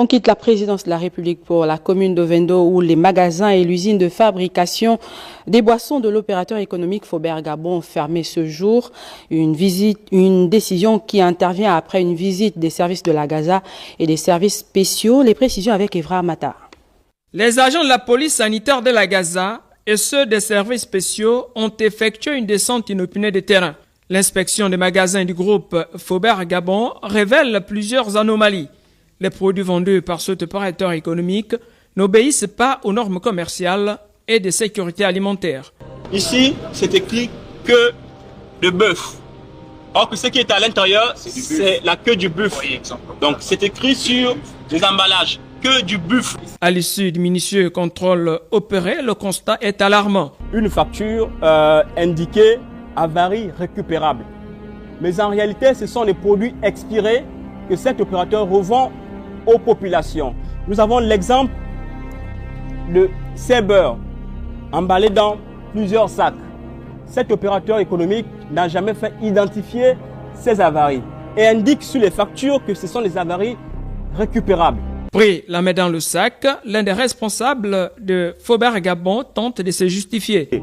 On quitte la présidence de la République pour la commune d'Ovendo où les magasins et l'usine de fabrication des boissons de l'opérateur économique Faubert Gabon ont fermé ce jour. Une décision qui intervient après une visite des services de la Gaza et des services spéciaux. Les précisions avec Evra Mata. Les agents de la police sanitaire de la Gaza et ceux des services spéciaux ont effectué une descente inopinée de terrain. L'inspection des magasins du groupe Faubert Gabon révèle plusieurs anomalies. Les produits vendus par cet opérateur économique n'obéissent pas aux normes commerciales et de sécurité alimentaire. Ici, c'est écrit que de bœuf. Or que ce qui est à l'intérieur, c'est la queue du bœuf. Donc c'est écrit sur les emballages, queue du bœuf. À l'issue du minutieux contrôle opéré, le constat est alarmant. Une facture indiquée avarie récupérable. Mais en réalité, ce sont les produits expirés que cet opérateur revend aux populations. Nous avons l'exemple de ces beurres emballés dans plusieurs sacs. Cet opérateur économique n'a jamais fait identifier ces avaries et indique sur les factures que ce sont des avaries récupérables. Pris la main dans le sac, l'un des responsables de Faubert Gabon tente de se justifier.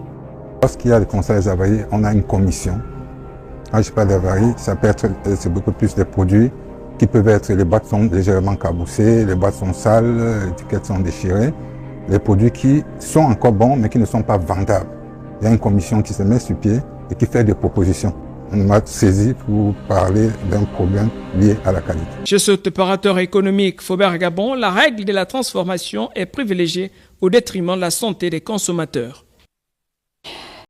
Lorsqu'il y a des constats des avaries, on a une commission. Quand je parle d'avaries, ça peut être c'est beaucoup plus des produits qui peuvent être, les boîtes sont légèrement caboussées, les boîtes sont sales, les étiquettes sont déchirées. Les produits qui sont encore bons mais qui ne sont pas vendables. Il y a une commission qui se met sur pied et qui fait des propositions. On m'a saisi pour parler d'un problème lié à la qualité. Chez cet opérateur économique Faubert Gabon, la règle de la transformation est privilégiée au détriment de la santé des consommateurs.